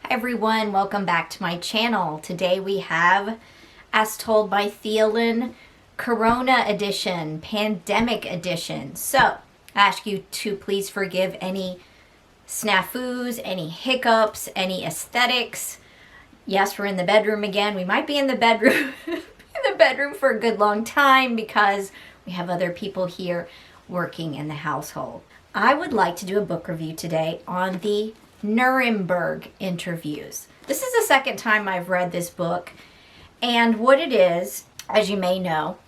Hi everyone, welcome back to my channel. Today we have As Told by Theolyn, Corona Edition, Pandemic Edition. So, I ask you to please forgive any snafus, any hiccups, any aesthetics. Yes, we're in the bedroom again. We might be in the bedroom for a good long time because we have other people here working in the household. I would like to do a book review today on the Nuremburg Interviews. This is the second time I've read this book, and what it is, as you may know,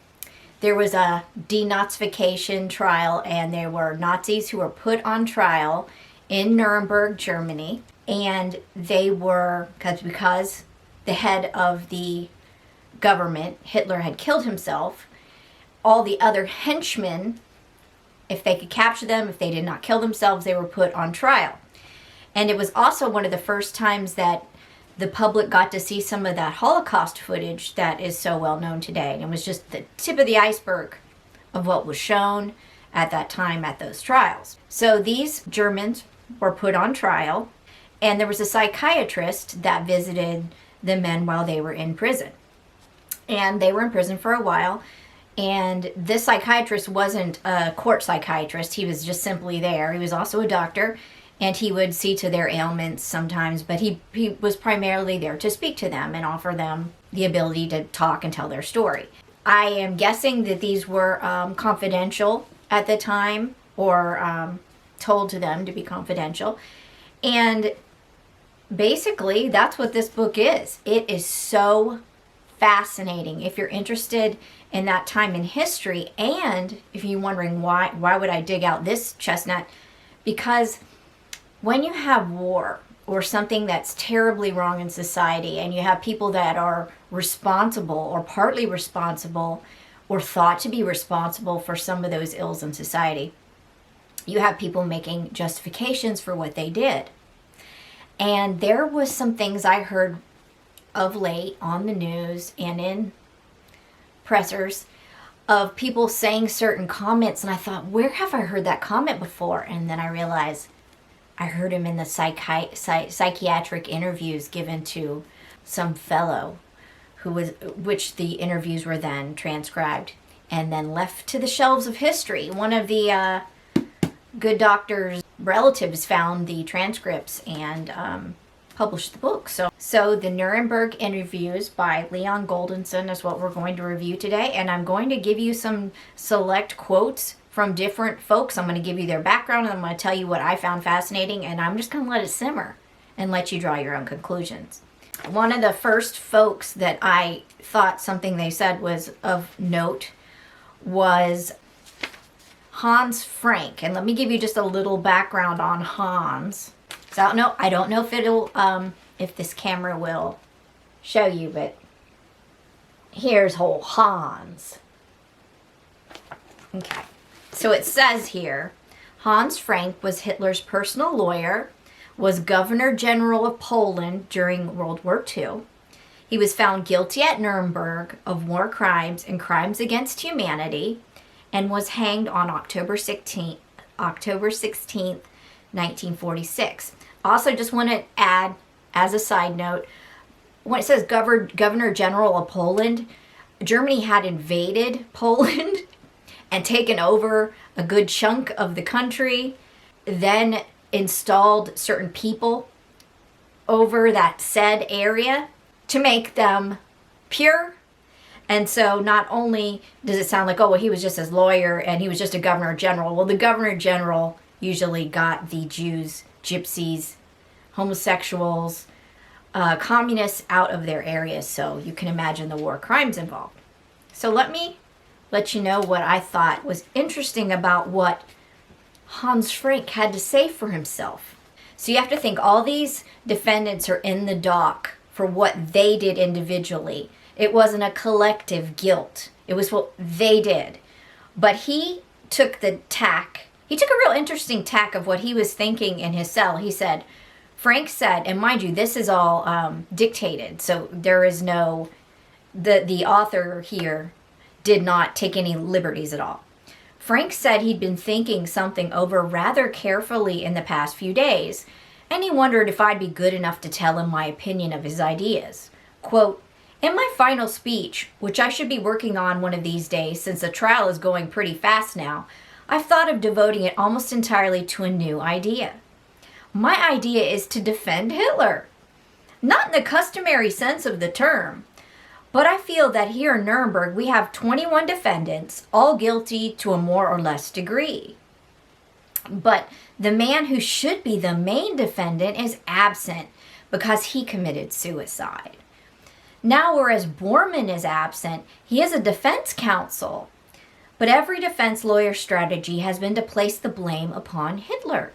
there was a denazification trial, and there were Nazis who were put on trial in Nuremberg, Germany, and they were, because the head of the government, Hitler, had killed himself, all the other henchmen, if they could capture them, if they did not kill themselves, they were put on trial. And it was also one of the first times that the public got to see some of that Holocaust footage that is so well known today. And it was just the tip of the iceberg of what was shown at that time at those trials. So these Germans were put on trial, and there was a psychiatrist that visited the men while they were in prison. And they were in prison for a while. And this psychiatrist wasn't a court psychiatrist. He was just simply there. He was also a doctor. And he would see to their ailments sometimes, but he was primarily there to speak to them and offer them the ability to talk and tell their story. I am guessing that these were confidential at the time, or told to them to be confidential. And basically, that's what this book is. It is so fascinating. If you're interested in that time in history, and if you're wondering why would I dig out this chestnut, because when you have war or something that's terribly wrong in society, and you have people that are responsible or partly responsible or thought to be responsible for some of those ills in society, you have people making justifications for what they did. And there was some things I heard of late on the news and in pressers of people saying certain comments, and I thought, where have I heard that comment before? And then I realized I heard him in the psychiatric interviews given to some fellow which the interviews were then transcribed and then left to the shelves of history. One of the good doctor's relatives found the transcripts and published the book. So the Nuremberg Interviews by Leon Goldensohn is what we're going to review today, and I'm going to give you some select quotes from different folks. I'm going to give you their background, and I'm going to tell you what I found fascinating, and I'm just going to let it simmer and let you draw your own conclusions. One of the first folks that I thought something they said was of note was Hans Frank. And let me give you just a little background on Hans. So I don't know if it'll if this camera will show you, but here's whole Hans. Okay. So it says here, Hans Frank was Hitler's personal lawyer, was Governor General of Poland during World War II. He was found guilty at Nuremberg of war crimes and crimes against humanity, and was hanged on October 16th, 1946. Also, just want to add, as a side note, when it says Governor General of Poland, Germany had invaded Poland and taken over a good chunk of the country, then installed certain people over that said area to make them pure. And so not only does it sound like, oh, well, he was just his lawyer and he was just a governor general. Well, the governor general usually got the Jews, gypsies, homosexuals, communists out of their areas. So you can imagine the war crimes involved. So let me let you know what I thought was interesting about what Hans Frank had to say for himself. So you have to think all these defendants are in the dock for what they did individually. It wasn't a collective guilt. It was what they did. But he took a real interesting tack of what he was thinking in his cell. He said, Frank said, and mind you, this is all dictated, so there is no, the author here did not take any liberties at all. Frank said he'd been thinking something over rather carefully in the past few days, and he wondered if I'd be good enough to tell him my opinion of his ideas. Quote, "In my final speech, which I should be working on one of these days since the trial is going pretty fast now, I've thought of devoting it almost entirely to a new idea. My idea is to defend Hitler. Not in the customary sense of the term, but I feel that here in Nuremberg we have 21 defendants, all guilty to a more or less degree. But the man who should be the main defendant is absent because he committed suicide. Now, whereas Bormann is absent, he is a defense counsel. But every defense lawyer's strategy has been to place the blame upon Hitler.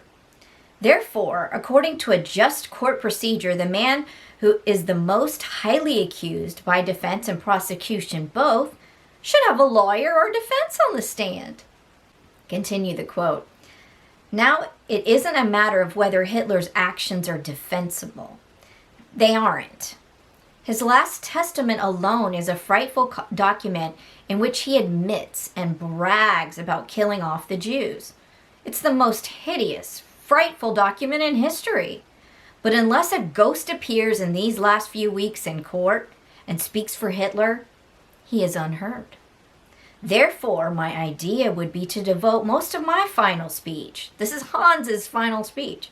Therefore, according to a just court procedure, the man who is the most highly accused by defense and prosecution both should have a lawyer or defense on the stand." Continue the quote. "Now, it isn't a matter of whether Hitler's actions are defensible. They aren't. His last testament alone is a frightful document in which he admits and brags about killing off the Jews. It's the most hideous, frightful document in history. But unless a ghost appears in these last few weeks in court and speaks for Hitler, he is unheard. Therefore, my idea would be to devote most of my final speech," this is Hans's final speech,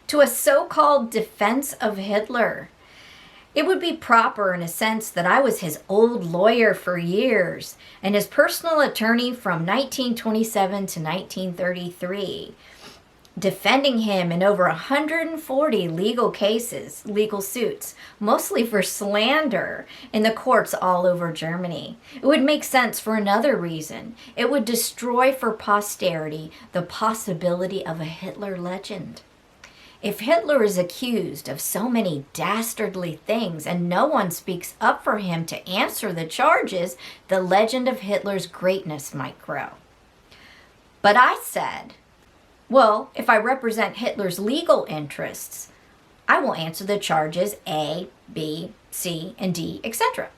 "to a so-called defense of Hitler. It would be proper in a sense that I was his old lawyer for years and his personal attorney from 1927 to 1933, defending him in over 140 legal suits, mostly for slander, in the courts all over Germany. It would make sense for another reason. It would destroy for posterity the possibility of a Hitler legend. If Hitler is accused of so many dastardly things and no one speaks up for him to answer the charges, the legend of Hitler's greatness might grow." But I said, well, if I represent Hitler's legal interests, I will answer the charges A, B, C, and D, etc.,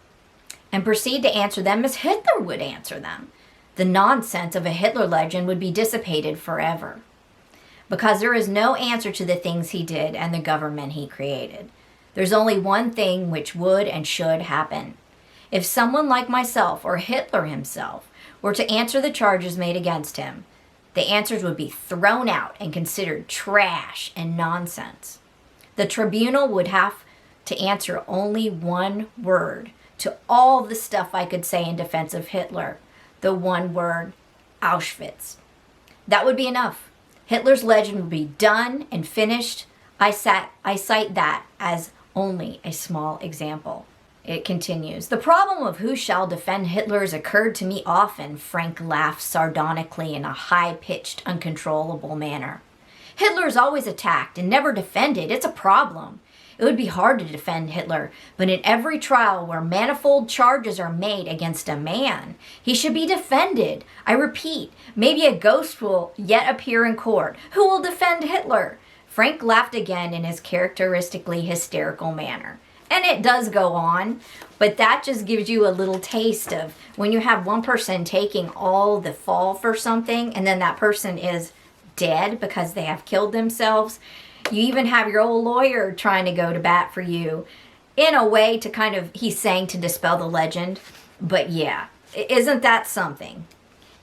and proceed to answer them as Hitler would answer them. The nonsense of a Hitler legend would be dissipated forever, because there is no answer to the things he did and the government he created. There's only one thing which would and should happen. If someone like myself or Hitler himself were to answer the charges made against him, the answers would be thrown out and considered trash and nonsense. The tribunal would have to answer only one word to all the stuff I could say in defense of Hitler. The one word, Auschwitz. That would be enough. Hitler's legend would be done and finished. I cite that as only a small example. It continues. "The problem of who shall defend Hitler has occurred to me often." Frank laughed sardonically in a high-pitched, uncontrollable manner. "Hitler is always attacked and never defended. It's a problem. It would be hard to defend Hitler, but in every trial where manifold charges are made against a man, he should be defended. I repeat, maybe a ghost will yet appear in court. Who will defend Hitler?" Frank laughed again in his characteristically hysterical manner. And it does go on, but that just gives you a little taste of when you have one person taking all the fall for something and then that person is dead because they have killed themselves. You even have your old lawyer trying to go to bat for you in a way to kind of, he's saying to dispel the legend. But yeah, isn't that something?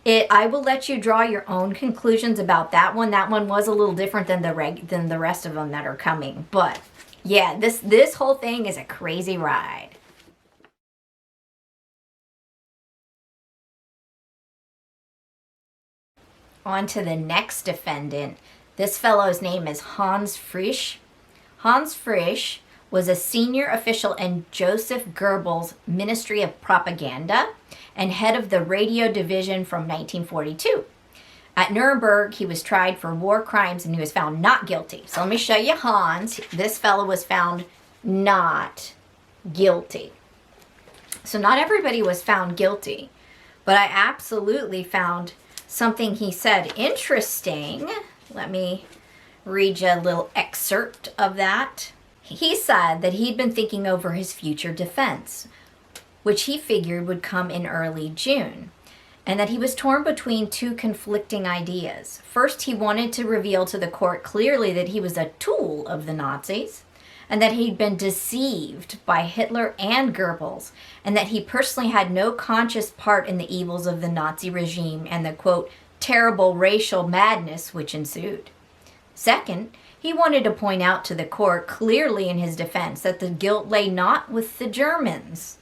I will let you draw your own conclusions about that one. That one was a little different than the rest of them that are coming. But yeah, this whole thing is a crazy ride. On to the next defendant. This fellow's name is Hans Frisch. Hans Frisch was a senior official in Joseph Goebbels' Ministry of Propaganda and head of the radio division from 1942. At Nuremberg, he was tried for war crimes and he was found not guilty. So let me show you Hans. This fellow was found not guilty. So not everybody was found guilty, but I absolutely found something he said interesting. Let me read you a little excerpt of that. He said that he'd been thinking over his future defense, which he figured would come in early June. and that he was torn between two conflicting ideas. First, he wanted to reveal to the court clearly that he was a tool of the Nazis, and that he'd been deceived by Hitler and Goebbels, and that he personally had no conscious part in the evils of the Nazi regime and the, quote, terrible racial madness which ensued. Second, he wanted to point out to the court clearly in his defense that the guilt lay not with the Germans,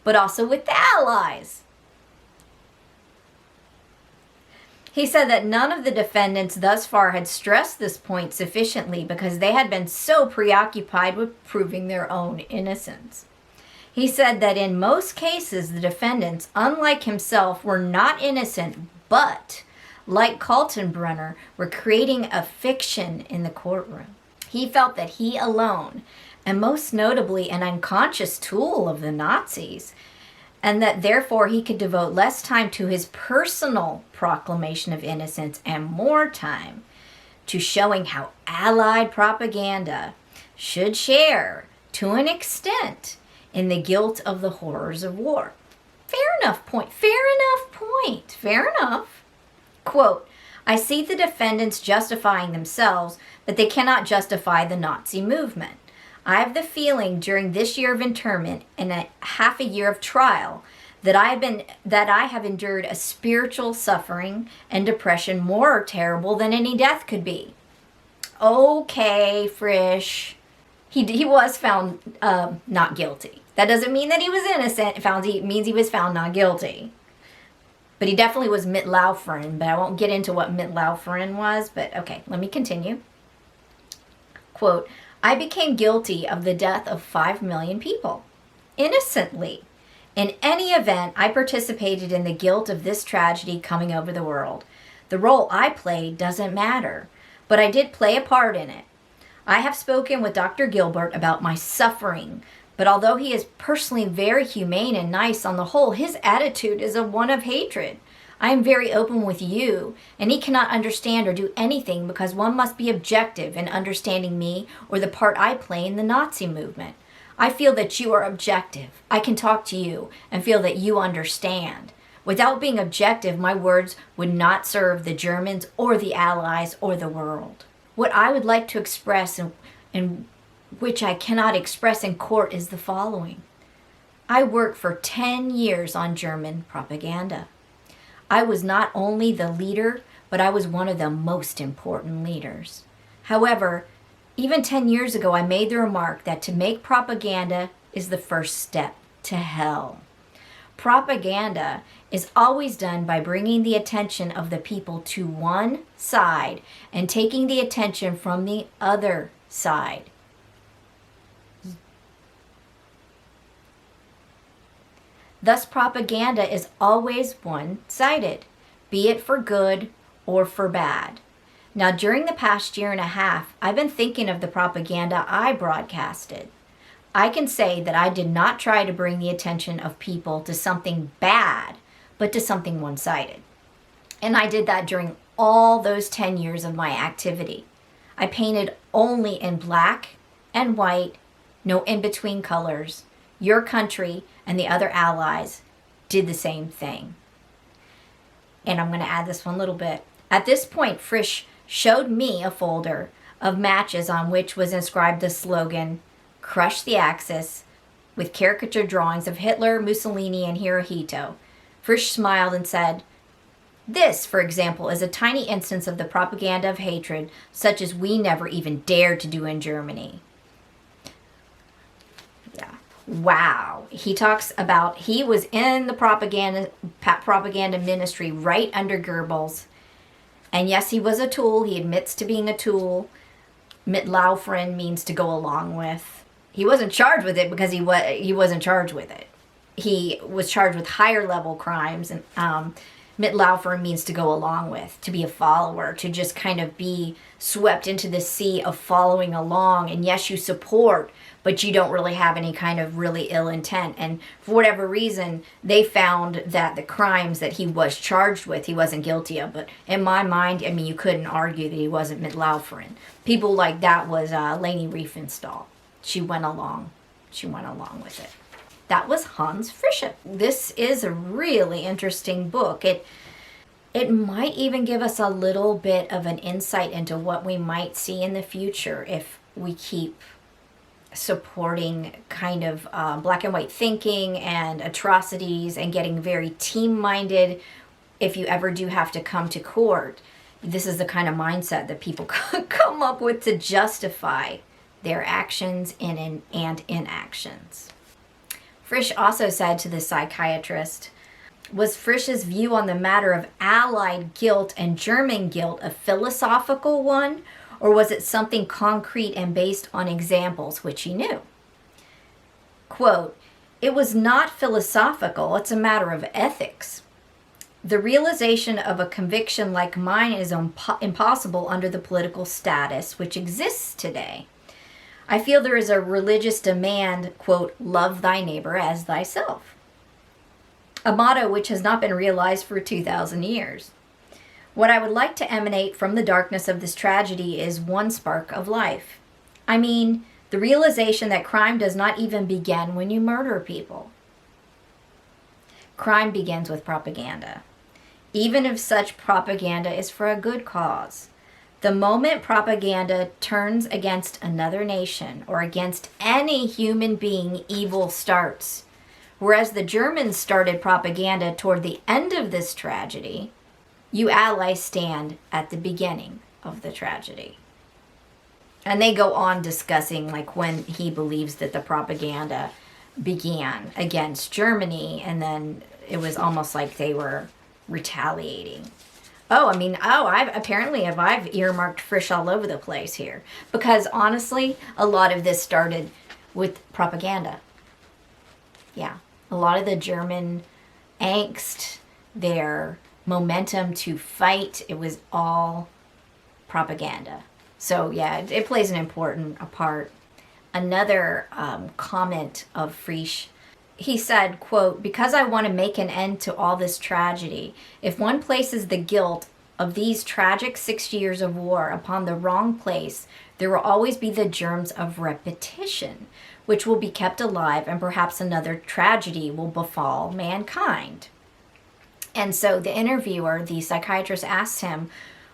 but also with the Allies. He said that none of the defendants thus far had stressed this point sufficiently because they had been so preoccupied with proving their own innocence. He said that in most cases, the defendants, unlike himself, were not innocent, but, like Kaltenbrunner, were creating a fiction in the courtroom. He felt that he alone, and most notably an unconscious tool of the Nazis, and that therefore he could devote less time to his personal proclamation of innocence and more time to showing how Allied propaganda should share, to an extent, in the guilt of the horrors of war. Fair enough point. Fair enough. Quote, I see the defendants justifying themselves, but they cannot justify the Nazi movement. I have the feeling during this year of internment and half a year of trial that I have endured a spiritual suffering and depression more terrible than any death could be. Okay, Frisch. He was found not guilty. That doesn't mean that he was innocent. It means he was found not guilty. But he definitely was Mitlauferin, but I won't get into what Mitlauferin was, but okay, let me continue. Quote, I became guilty of the death of 5 million people, innocently. In any event, I participated in the guilt of this tragedy coming over the world. The role I played doesn't matter, but I did play a part in it. I have spoken with Dr. Gilbert about my suffering, but although he is personally very humane and nice on the whole, his attitude is one of hatred. I am very open with you, and he cannot understand or do anything because one must be objective in understanding me or the part I play in the Nazi movement. I feel that you are objective. I can talk to you and feel that you understand. Without being objective, my words would not serve the Germans or the Allies or the world. What I would like to express and which I cannot express in court is the following. I worked for 10 years on German propaganda. I was not only the leader, but I was one of the most important leaders. However, even 10 years ago, I made the remark that to make propaganda is the first step to hell. Propaganda is always done by bringing the attention of the people to one side and taking the attention from the other side. Thus, propaganda is always one-sided, be it for good or for bad. Now, during the past year and a half, I've been thinking of the propaganda I broadcasted. I can say that I did not try to bring the attention of people to something bad, but to something one-sided. And I did that during all those 10 years of my activity. I painted only in black and white, no in-between colors. Your country and the other allies did the same thing. And I'm going to add this one little bit. At this point, Frisch showed me a folder of matches on which was inscribed the slogan, Crush the Axis, with caricature drawings of Hitler, Mussolini, and Hirohito. Frisch smiled and said, this, for example, is a tiny instance of the propaganda of hatred, such as we never even dared to do in Germany. Yeah. Wow. He talks about he was in the propaganda ministry right under Goebbels. And yes, he was a tool. He admits to being a tool. Mitlauferin means to go along with. He wasn't charged with it because he wasn't charged with it. He was charged with higher level crimes. And Mitlauferin means to go along with, to be a follower, to just kind of be swept into the sea of following along. And yes, you support, but you don't really have any kind of really ill intent. And for whatever reason, they found that the crimes that he was charged with, he wasn't guilty of. But in my mind, I mean, you couldn't argue that he wasn't Mitlauferin. People like that was Leni Riefenstahl. She went along with it. That was Hans Frisch. This is a really interesting book. It might even give us a little bit of an insight into what we might see in the future if we keep supporting kind of black and white thinking and atrocities and getting very team-minded. If you ever do have to come to court, this is the kind of mindset that people come up with to justify their actions and inactions. Frisch also said to the psychiatrist, was Frisch's view on the matter of Allied guilt and German guilt a philosophical one, or was it something concrete and based on examples which he knew? Quote, it was not philosophical, it's a matter of ethics. The realization of a conviction like mine is impossible under the political status which exists today. I feel there is a religious demand, quote, love thy neighbor as thyself. A motto which has not been realized for 2,000 years. What I would like to emanate from the darkness of this tragedy is one spark of life. I mean, the realization that crime does not even begin when you murder people. Crime begins with propaganda, even if such propaganda is for a good cause. The moment propaganda turns against another nation or against any human being, evil starts. Whereas the Germans started propaganda toward the end of this tragedy, you Allies stand at the beginning of the tragedy. And they go on discussing like when he believes that the propaganda began against Germany, and then it was almost like they were retaliating. I've earmarked Frisch all over the place here. Because honestly, a lot of this started with propaganda. Yeah. A lot of the German angst, their momentum to fight, it was all propaganda. So yeah, it plays an important part. Another comment of Frisch, he said, quote, because I want to make an end to all this tragedy, if one places the guilt of these tragic 6 years of war upon the wrong place, there will always be the germs of repetition, which will be kept alive, and perhaps another tragedy will befall mankind. And so the interviewer, the psychiatrist, asked him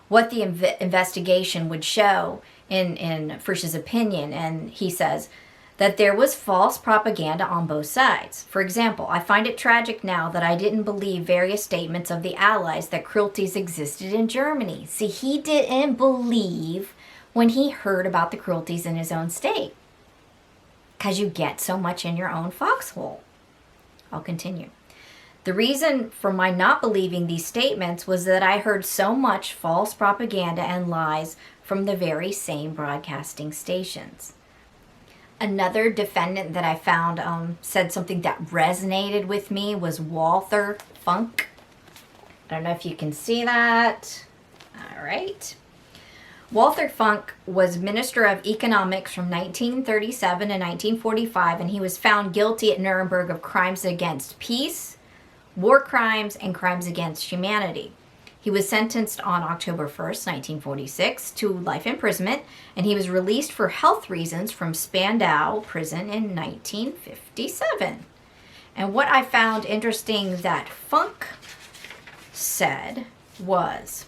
what the investigation would show in Frisch's opinion, and he says that there was false propaganda on both sides. For example, I find it tragic now that I didn't believe various statements of the Allies that cruelties existed in Germany. See, he didn't believe when he heard about the cruelties in his own state, because you get so much in your own foxhole. I'll continue. The reason for my not believing these statements was that I heard so much false propaganda and lies from the very same broadcasting stations. Another defendant that I found said something that resonated with me was Walther Funk. I don't know if you can see that. All right. Walther Funk was Minister of Economics from 1937 to 1945, and he was found guilty at Nuremberg of crimes against peace, war crimes, and crimes against humanity. He was sentenced on October 1st, 1946 to life imprisonment, and he was released for health reasons from Spandau prison in 1957. And what I found interesting that Funk said was,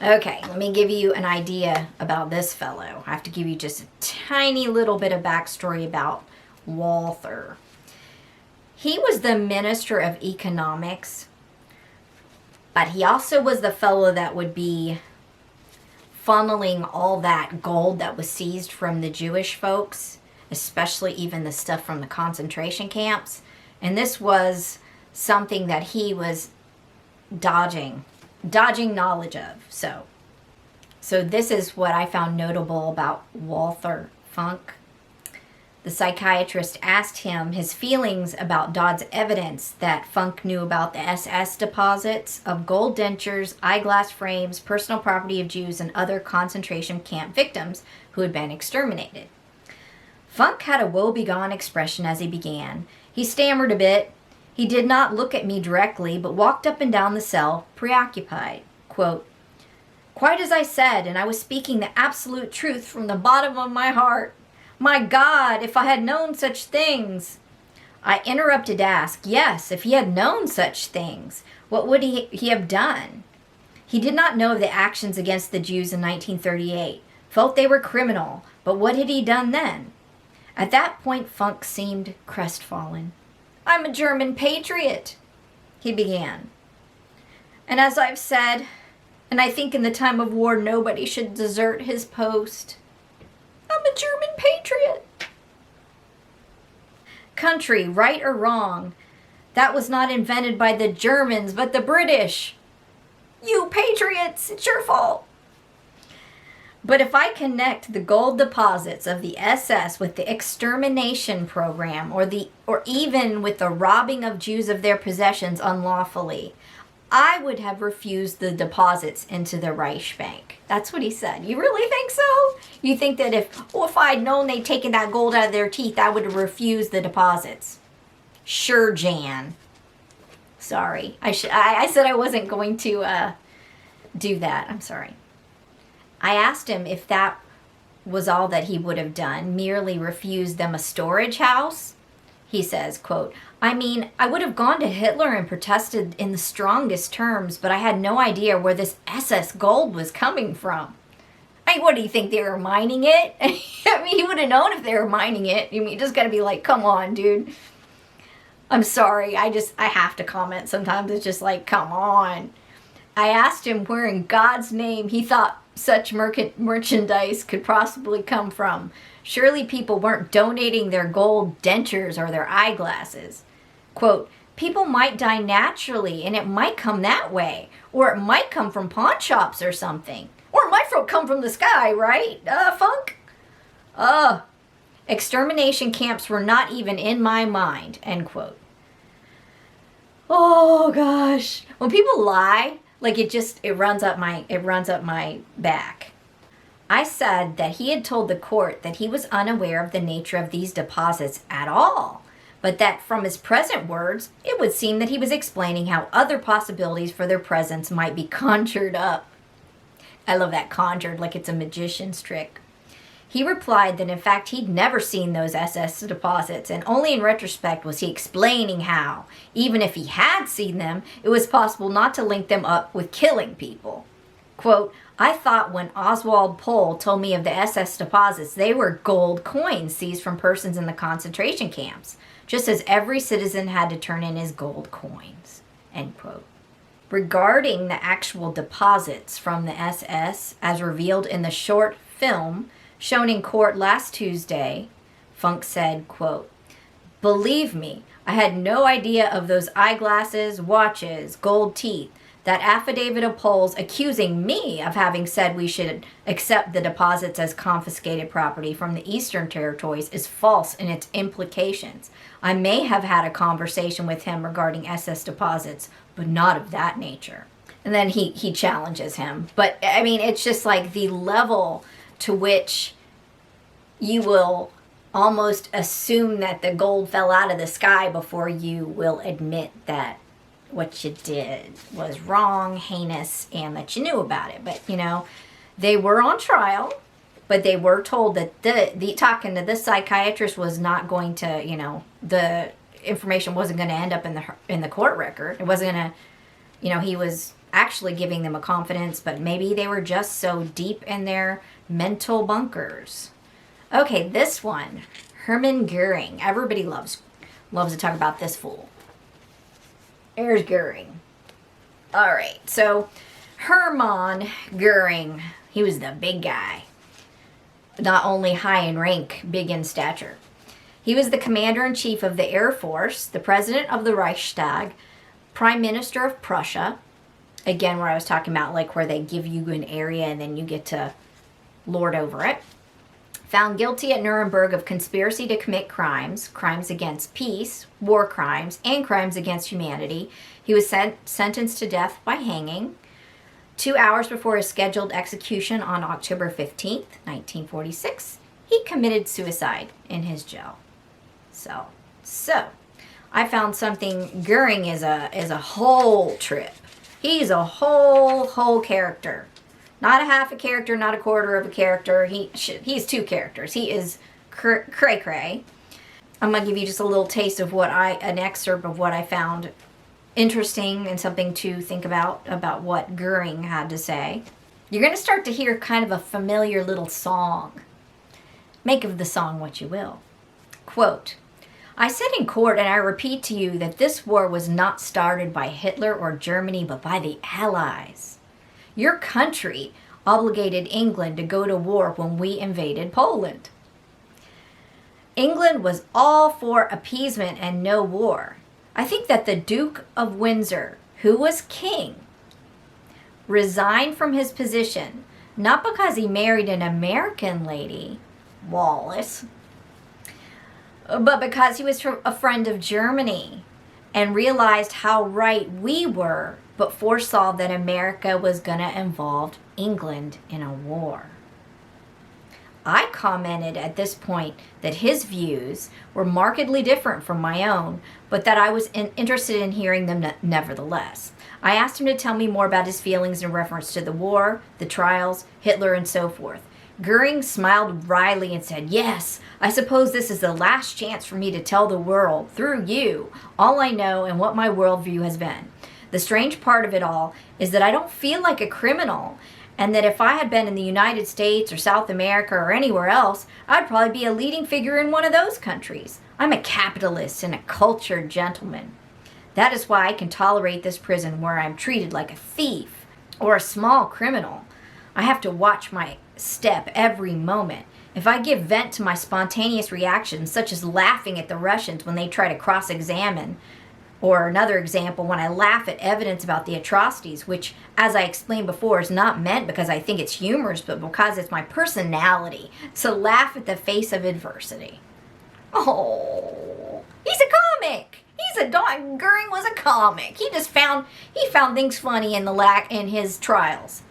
okay, let me give you an idea about this fellow. I have to give you just a tiny little bit of backstory about Walther. He was the Minister of Economics, but he also was the fellow that would be funneling all that gold that was seized from the Jewish folks, especially even the stuff from the concentration camps. And this was something that he was dodging knowledge of. So this is what I found notable about Walther Funk. The psychiatrist asked him his feelings about Dodd's evidence that Funk knew about the SS deposits of gold dentures, eyeglass frames, personal property of Jews, and other concentration camp victims who had been exterminated. Funk had a woebegone expression as he began. He stammered a bit. He did not look at me directly, but walked up and down the cell, preoccupied. Quote, quite as I said, and I was speaking the absolute truth from the bottom of my heart. My God, if I had known such things. I interrupted to ask, yes, if he had known such things, what would he have done? He did not know of the actions against the Jews in 1938, felt they were criminal, but what had he done then? At that point, Funk seemed crestfallen. I'm a German patriot, he began. And as I've said, and I think in the time of war nobody should desert his post, I'm a German patriot. Country, right or wrong, that was not invented by the Germans, but the British. You patriots, it's your fault. But if I connect the gold deposits of the SS with the extermination program or even with the robbing of Jews of their possessions unlawfully, I would have refused the deposits into the Reichsbank. That's what he said. You really think so? You think that if I'd known they'd taken that gold out of their teeth, I would have refused the deposits? Sure, Jan. Sorry. I said I wasn't going to do that. I'm sorry. I asked him if that was all that he would have done, merely refused them a storage house. He says, quote, I mean, I would have gone to Hitler and protested in the strongest terms, but I had no idea where this SS gold was coming from. I mean, what do you think, they were mining it? I mean, he would have known if they were mining it. I mean, you just got to be like, come on, dude. I'm sorry. I have to comment. Sometimes it's just like, come on. I asked him where in God's name he thought such merchandise could possibly come from. Surely people weren't donating their gold dentures or their eyeglasses. Quote, people might die naturally and it might come that way. Or it might come from pawn shops or something. Or it might come from the sky, right, Funk? Extermination camps were not even in my mind, end quote. Oh gosh. When people lie, like it runs up my back. I said that he had told the court that he was unaware of the nature of these deposits at all, but that from his present words, it would seem that he was explaining how other possibilities for their presence might be conjured up. I love that, conjured, like it's a magician's trick. He replied that in fact he'd never seen those SS deposits, and only in retrospect was he explaining how, even if he had seen them, it was possible not to link them up with killing people. Quote, I thought when Oswald Pohl told me of the SS deposits, they were gold coins seized from persons in the concentration camps, just as every citizen had to turn in his gold coins, end quote. Regarding the actual deposits from the SS, as revealed in the short film shown in court last Tuesday, Funk said, quote, believe me, I had no idea of those eyeglasses, watches, gold teeth. That affidavit of Pohl's accusing me of having said we should accept the deposits as confiscated property from the Eastern Territories is false in its implications. I may have had a conversation with him regarding SS deposits, but not of that nature. And then he challenges him. But, I mean, it's just like the level to which you will almost assume that the gold fell out of the sky before you will admit that what you did was wrong, heinous, and that you knew about it. But, you know, they were on trial, but they were told that the talking to this psychiatrist was not going to, you know, the information wasn't going to end up in the court record. It wasn't going to, you know, he was actually giving them a confidence, but maybe they were just so deep in their mental bunkers. Okay, this one, Hermann Goering. Everybody loves to talk about this fool. There's Goering. All right, so Hermann Goering, he was the big guy. Not only high in rank, big in stature. He was the commander-in-chief of the Air Force, the president of the Reichstag, prime minister of Prussia. Again, where I was talking about, like, where they give you an area and then you get to lord over it. Found guilty at Nuremberg of conspiracy to commit crimes, crimes against peace, war crimes, and crimes against humanity. He was sentenced to death by hanging 2 hours before his scheduled execution on October 15th, 1946. He committed suicide in his jail. So I found something. Goering is a whole trip. He's a whole character. Not a half a character, not a quarter of a character. He's two characters. He is cray-cray. I'm going to give you just a little taste of an excerpt of what I found interesting and something to think about what Goering had to say. You're going to start to hear kind of a familiar little song. Make of the song what you will. Quote, I said in court, and I repeat to you, that this war was not started by Hitler or Germany, but by the Allies. Your country obligated England to go to war when we invaded Poland. England was all for appeasement and no war. I think that the Duke of Windsor, who was king, resigned from his position, not because he married an American lady, Wallace, but because he was a friend of Germany and realized how right we were, but foresaw that America was going to involve England in a war. I commented at this point that his views were markedly different from my own, but that I was interested in hearing them nevertheless. I asked him to tell me more about his feelings in reference to the war, the trials, Hitler, and so forth. Goering smiled wryly and said, yes, I suppose this is the last chance for me to tell the world, through you, all I know and what my worldview has been. The strange part of it all is that I don't feel like a criminal, and that if I had been in the United States or South America or anywhere else, I'd probably be a leading figure in one of those countries. I'm a capitalist and a cultured gentleman. That is why I can tolerate this prison where I'm treated like a thief or a small criminal. I have to watch my step every moment. If I give vent to my spontaneous reactions, such as laughing at the Russians when they try to cross-examine, or another example, when I laugh at evidence about the atrocities, which, as I explained before, is not meant because I think it's humorous, but because it's my personality to laugh at the face of adversity. Oh, he's a comic. He's a dog. Goering was a comic. He found things funny in his trials.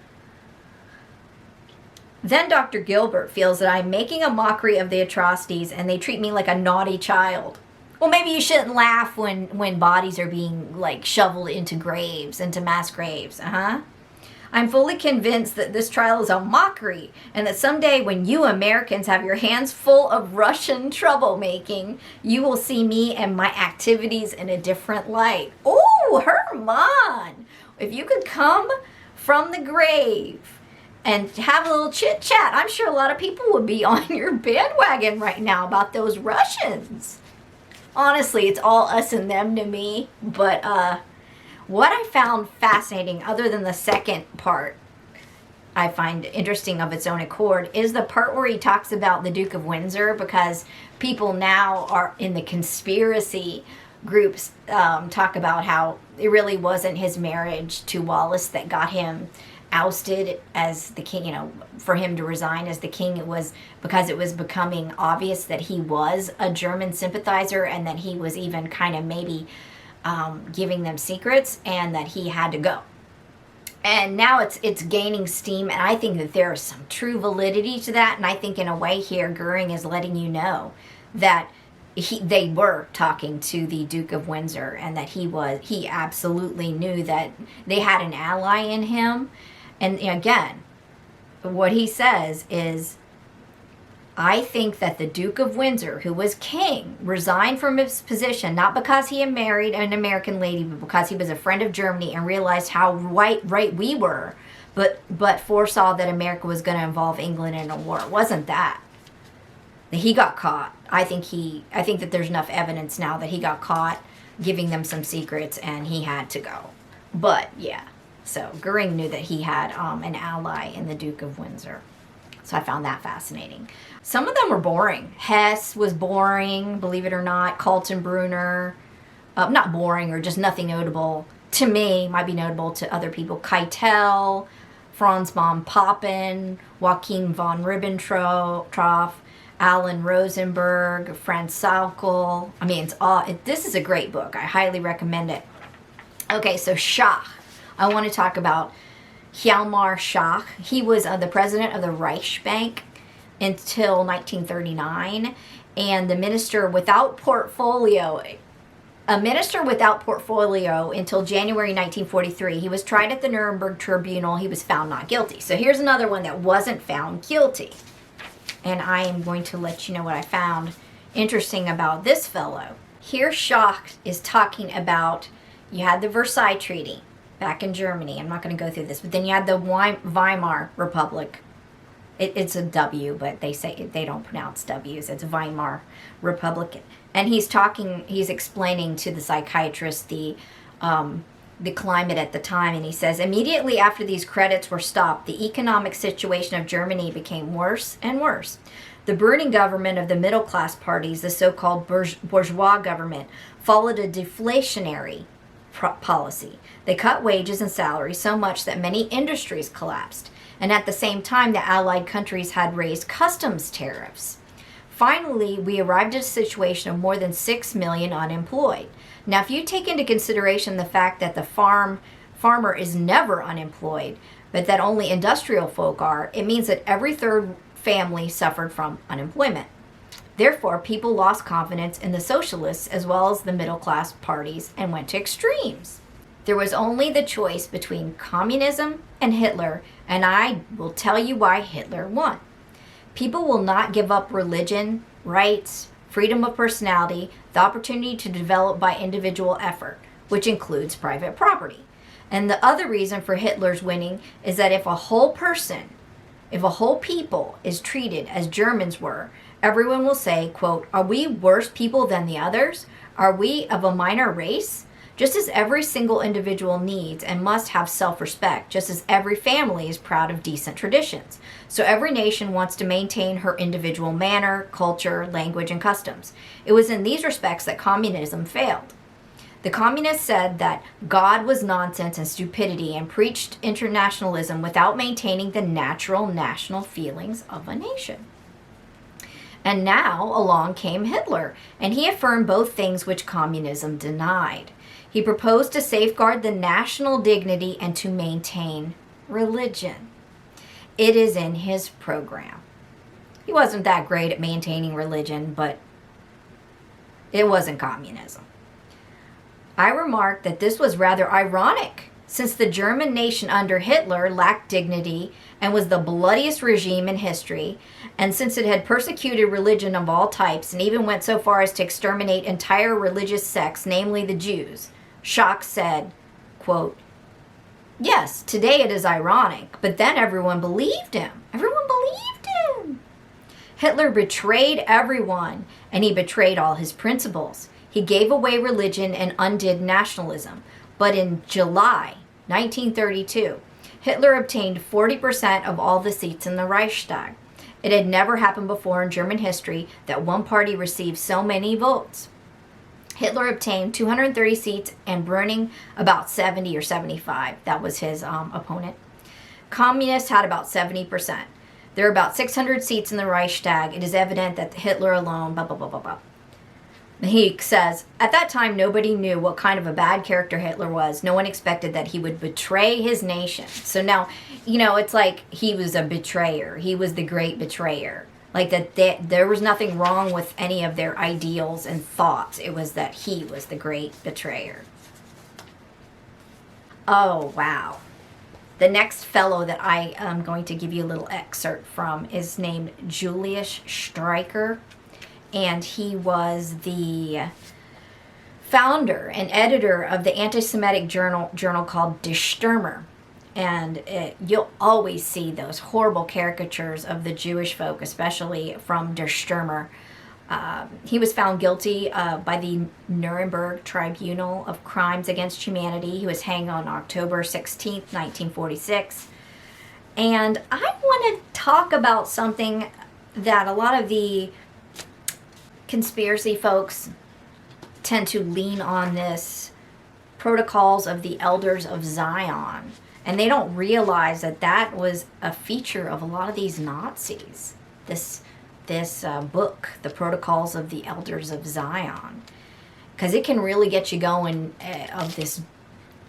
Then Dr. Gilbert feels that I'm making a mockery of the atrocities and they treat me like a naughty child. Well, maybe you shouldn't laugh when bodies are being shoveled into mass graves. I'm fully convinced that this trial is a mockery and that someday when you Americans have your hands full of Russian troublemaking, you will see me and my activities in a different light. Oh, Herman, if you could come from the grave and have a little chit chat, I'm sure a lot of people would be on your bandwagon right now about those Russians. Honestly, it's all us and them to me. But what I found fascinating, other than the second part I find interesting of its own accord, is the part where he talks about the Duke of Windsor, because people now are in the conspiracy groups talk about how it really wasn't his marriage to Wallace that got him ousted as the king, for him to resign as the king. It was because it was becoming obvious that he was a German sympathizer and that he was even kind of maybe giving them secrets and that he had to go. And now it's gaining steam, and I think that there is some true validity to that, and I think in a way here Goering is letting you know that they were talking to the Duke of Windsor and that he absolutely knew that they had an ally in him. And again, what he says is, I think that the Duke of Windsor, who was king, resigned from his position, not because he had married an American lady, but because he was a friend of Germany and realized how right we were, but foresaw that America was going to involve England in a war. It wasn't that. He got caught. I think that there's enough evidence now that he got caught giving them some secrets and he had to go. But yeah. So Goering knew that he had an ally in the Duke of Windsor. So I found that fascinating. Some of them were boring. Hess was boring, believe it or not. Kaltenbrunner, not boring or just nothing notable. To me, might be notable to other people. Keitel, Franz von Papen, Joachim von Ribbentrop, Alan Rosenberg, Franz Saukel. I mean, this is a great book. I highly recommend it. Okay, so Schach. I want to talk about Hjalmar Schach. He was the president of the Reichsbank until 1939, and the minister without portfolio. A minister without portfolio until January 1943. He was tried at the Nuremberg Tribunal. He was found not guilty. So here's another one that wasn't found guilty. And I am going to let you know what I found interesting about this fellow. Here Schacht is talking about, you had the Versailles Treaty back in Germany. I'm not going to go through this, but then you had the Weimar Republic. It's a W, but they don't pronounce W's. It's Weimar Republic. And he's explaining to the psychiatrist the climate at the time, and he says, immediately after these credits were stopped, the economic situation of Germany became worse and worse. The burning government of the middle class parties, the so-called bourgeois government, followed a deflationary policy. They cut wages and salaries so much that many industries collapsed. And at the same time, the Allied countries had raised customs tariffs. Finally, we arrived at a situation of more than 6 million unemployed. Now, if you take into consideration the fact that the farmer is never unemployed, but that only industrial folk are, it means that every third family suffered from unemployment. Therefore, people lost confidence in the socialists as well as the middle class parties and went to extremes. There was only the choice between communism and Hitler, and I will tell you why Hitler won. People will not give up religion, rights, freedom of personality, the opportunity to develop by individual effort, which includes private property. And the other reason for Hitler's winning is that if a whole people is treated as Germans were, everyone will say, quote, are we worse people than the others? Are we of a minor race? Just as every single individual needs and must have self-respect, just as every family is proud of decent traditions. So every nation wants to maintain her individual manner, culture, language, and customs. It was in these respects that communism failed. The communists said that God was nonsense and stupidity and preached internationalism without maintaining the natural national feelings of a nation. And now along came Hitler, and he affirmed both things which communism denied. He proposed to safeguard the national dignity and to maintain religion. It is in his program. He wasn't that great at maintaining religion, but it wasn't communism. I remarked that this was rather ironic, since the German nation under Hitler lacked dignity and was the bloodiest regime in history, and since it had persecuted religion of all types and even went so far as to exterminate entire religious sects, namely the Jews. Schacht said, quote, yes, today it is ironic, but then everyone believed him. Everyone believed him. Hitler betrayed everyone, and he betrayed all his principles. He gave away religion and undid nationalism. But in July 1932, Hitler obtained 40% of all the seats in the Reichstag. It had never happened before in German history that one party received so many votes. Hitler obtained 230 seats and Brüning about 70 or 75. That was his opponent. Communists had about 70%. There are about 600 seats in the Reichstag. It is evident that Hitler alone, blah, blah, blah, blah, blah. He says, at that time, nobody knew what kind of a bad character Hitler was. No one expected that he would betray his nation. So now, it's like he was a betrayer. He was the great betrayer. Like that there was nothing wrong with any of their ideals and thoughts. It was that he was the great betrayer. Oh, wow. The next fellow that I am going to give you a little excerpt from is named Julius Streicher. And he was the founder and editor of the anti-Semitic journal called Die Stürmer. And you'll always see those horrible caricatures of the Jewish folk, especially from Der Stürmer. He was found guilty by the Nuremberg Tribunal of Crimes Against Humanity. He was hanged on October 16th, 1946. And I want to talk about something that a lot of the conspiracy folks tend to lean on, this protocols of the elders of Zion. And they don't realize that that was a feature of a lot of these Nazis. This book, The Protocols of the Elders of Zion. Because it can really get you going of this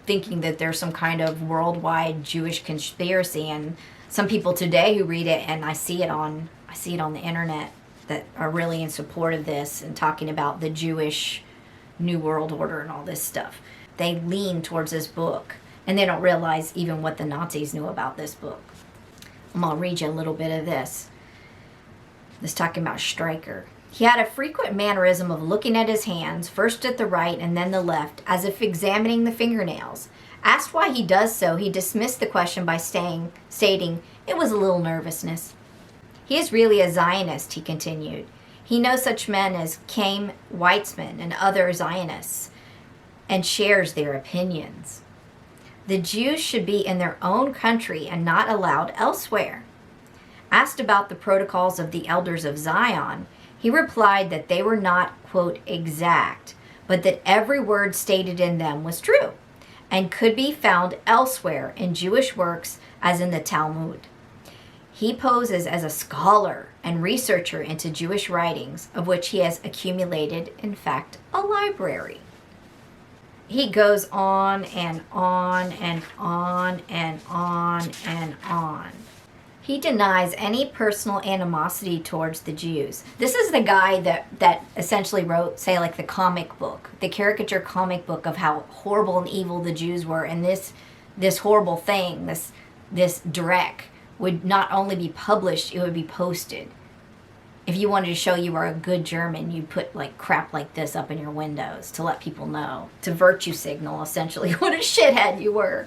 thinking that there's some kind of worldwide Jewish conspiracy. And some people today who read it, and I see it on the internet, that are really in support of this and talking about the Jewish New World Order and all this stuff. They lean towards this book, and they don't realize even what the Nazis knew about this book. I'm going to read you a little bit of this. This talking about Streicher. He had a frequent mannerism of looking at his hands, first at the right and then the left, as if examining the fingernails. Asked why he does so, he dismissed the question by stating, "It was a little nervousness." He is really a Zionist, he continued. He knows such men as Chaim Weizmann and other Zionists, and shares their opinions. The Jews should be in their own country and not allowed elsewhere. Asked about the protocols of the elders of Zion, he replied that they were not, quote, exact, but that every word stated in them was true and could be found elsewhere in Jewish works as in the Talmud. He poses as a scholar and researcher into Jewish writings, of which he has accumulated, in fact, a library. He goes on and on and on and on and on. He denies any personal animosity towards the Jews. This is the guy that essentially wrote, say, like the comic book, the caricature comic book of how horrible and evil the Jews were, and this horrible thing, this direct, would not only be published, it would be posted. If you wanted to show you were a good German, you'd put like crap like this up in your windows to let people know, to virtue signal essentially what a shithead you were.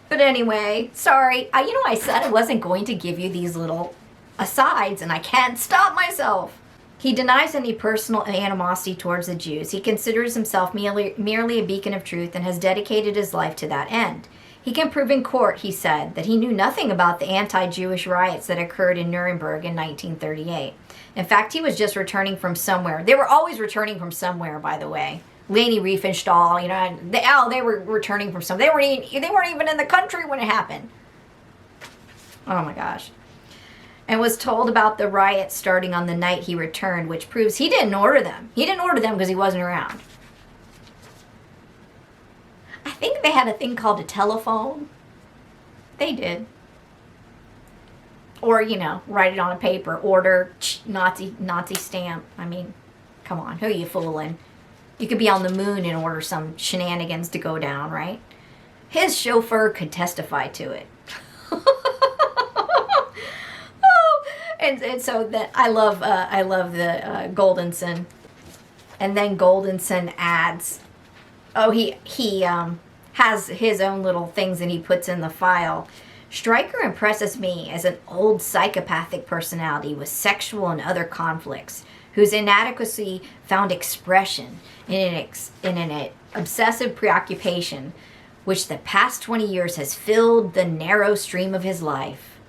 But anyway, sorry. I said I wasn't going to give you these little asides, and I can't stop myself. He denies any personal animosity towards the Jews. He considers himself merely a beacon of truth and has dedicated his life to that end. He can prove in court, he said, that he knew nothing about the anti-Jewish riots that occurred in Nuremberg in 1938. In fact, he was just returning from somewhere. They were always returning from somewhere, by the way. Leni Riefenstahl, they were returning from somewhere. They weren't even in the country when it happened. Oh my gosh. And was told about the riots starting on the night he returned, which proves he didn't order them. He didn't order them because he wasn't around. I think they had a thing called a telephone. They did. Or, write it on a paper. Order, Nazi stamp. I mean, come on. Who are you fooling? You could be on the moon and order some shenanigans to go down, right? His chauffeur could testify to it. And so that I love the Goldensohn. And then Goldensohn adds, he has his own little things that he puts in the file. Stryker impresses me as an old psychopathic personality with sexual and other conflicts, whose inadequacy found expression in an obsessive preoccupation which the past 20 years has filled the narrow stream of his life.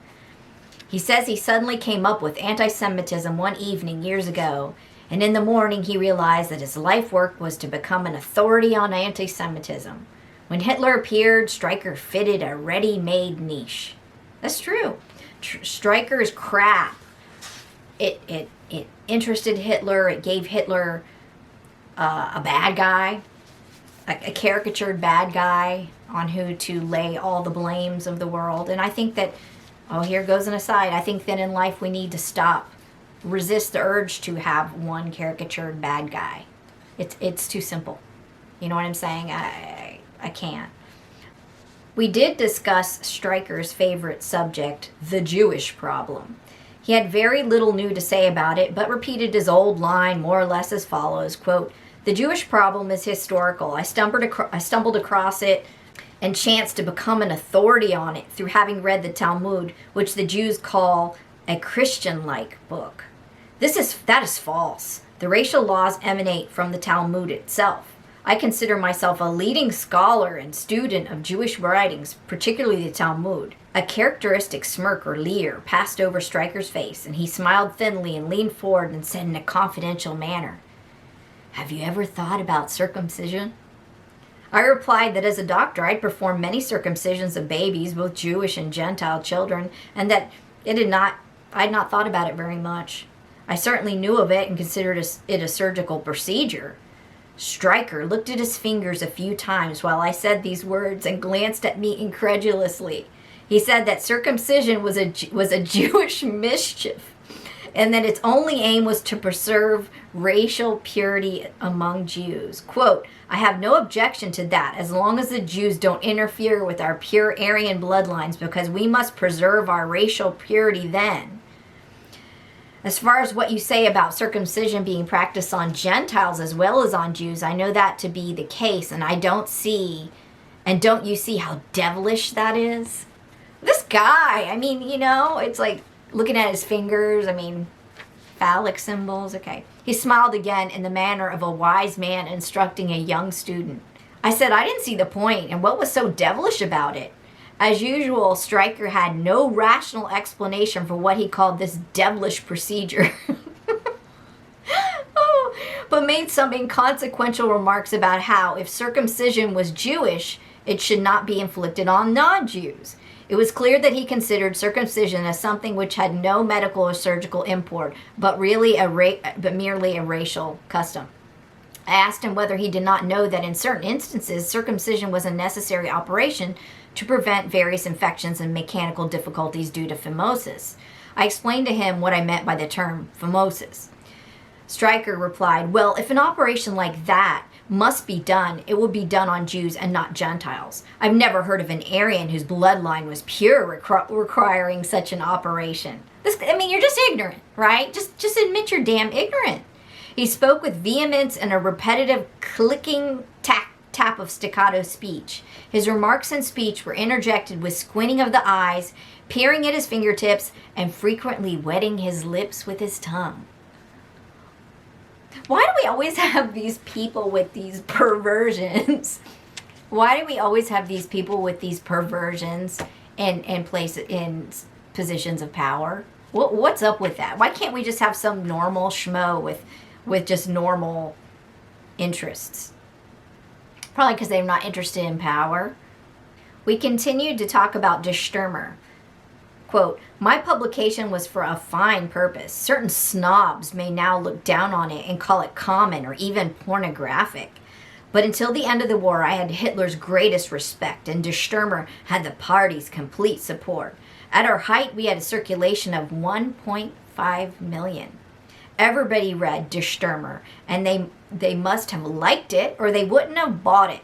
He says he suddenly came up with anti-Semitism one evening years ago, and in the morning he realized that his life work was to become an authority on anti-Semitism. When Hitler appeared, Stryker fitted a ready-made niche. That's true. Stryker's crap. It interested Hitler. It gave Hitler a bad guy, a caricatured bad guy on who to lay all the blames of the world. And I think that, here goes an aside, I think that in life we need to resist the urge to have one caricatured bad guy. It's too simple. You know what I'm saying? I can't. We did discuss Stryker's favorite subject, the Jewish problem. He had very little new to say about it, but repeated his old line more or less as follows, quote, "The Jewish problem is historical. I stumbled across it and chanced to become an authority on it through having read the Talmud, which the Jews call a Christian-like book. That is false. The racial laws emanate from the Talmud itself. I consider myself a leading scholar and student of Jewish writings, particularly the Talmud." A characteristic smirk or leer passed over Stryker's face, and he smiled thinly and leaned forward and said in a confidential manner, "Have you ever thought about circumcision?" I replied that as a doctor I'd performed many circumcisions of babies, both Jewish and Gentile children, and that I'd not thought about it very much. I certainly knew of it and considered it a surgical procedure. Stryker looked at his fingers a few times while I said these words and glanced at me incredulously. He said that circumcision was a Jewish mischief, and that its only aim was to preserve racial purity among Jews. Quote, "I have no objection to that as long as the Jews don't interfere with our pure Aryan bloodlines, because we must preserve our racial purity then." As far as what you say about circumcision being practiced on Gentiles as well as on Jews, I know that to be the case, and don't you see how devilish that is? This guy, I mean, it's like looking at his fingers, phallic symbols, okay. He smiled again in the manner of a wise man instructing a young student. I said I didn't see the point, and what was so devilish about it? As usual, Stryker had no rational explanation for what he called this devilish procedure. But made some inconsequential remarks about how, if circumcision was Jewish, it should not be inflicted on non-Jews. It was clear that he considered circumcision as something which had no medical or surgical import, but merely a racial custom. I asked him whether he did not know that in certain instances, circumcision was a necessary operation to prevent various infections and mechanical difficulties due to phimosis. I explained to him what I meant by the term phimosis. Stryker replied, well, if an operation like that must be done, it will be done on Jews and not Gentiles. I've never heard of an Aryan whose bloodline was pure requiring such an operation. You're just ignorant, right? Just admit you're damn ignorant. He spoke with vehemence and a repetitive clicking tap of staccato speech. His remarks and speech were interjected with squinting of the eyes, peering at his fingertips, and frequently wetting his lips with his tongue. Why do we always have these people with these perversions? Why do we always have these people with these perversions in positions of power? What's up with that? Why can't we just have some normal schmo with just normal interests? Probably because they're not interested in power. We continued to talk about Die Stürmer. Quote, my publication was for a fine purpose. Certain snobs may now look down on it and call it common or even pornographic. But until the end of the war, I had Hitler's greatest respect, and Die Stürmer had the party's complete support. At our height, we had a circulation of 1.5 million. Everybody read Die Stürmer, and they must have liked it or they wouldn't have bought it.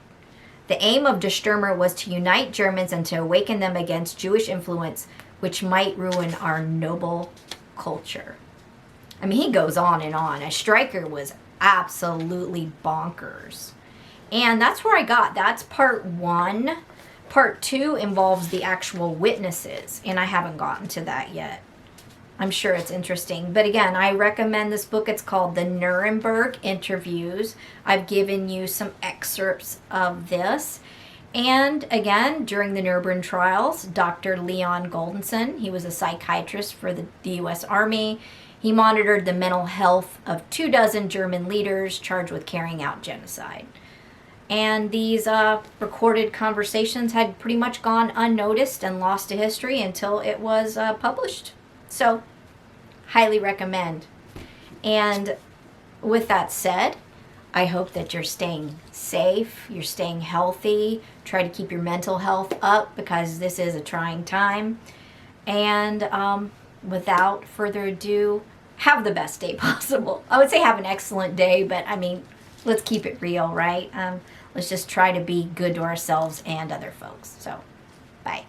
The aim of Die Stürmer was to unite Germans and to awaken them against Jewish influence, which might ruin our noble culture. He goes on and on. Stryker was absolutely bonkers. And that's where I got. That's part 1. Part 2 involves the actual witnesses, and I haven't gotten to that yet. I'm sure it's interesting. But again, I recommend this book. It's called The Nuremburg Interviews. I've given you some excerpts of this. And again, during the Nuremberg trials, Dr. Leon Goldensohn, he was a psychiatrist for the U.S. Army. He monitored the mental health of 24 German leaders charged with carrying out genocide. And these recorded conversations had pretty much gone unnoticed and lost to history until it was published. So, highly recommend. And with that said, I hope that you're staying safe, you're staying healthy. Try to keep your mental health up because this is a trying time. And without further ado, have the best day possible. I would say have an excellent day, but let's keep it real, right? Let's just try to be good to ourselves and other folks. So, bye.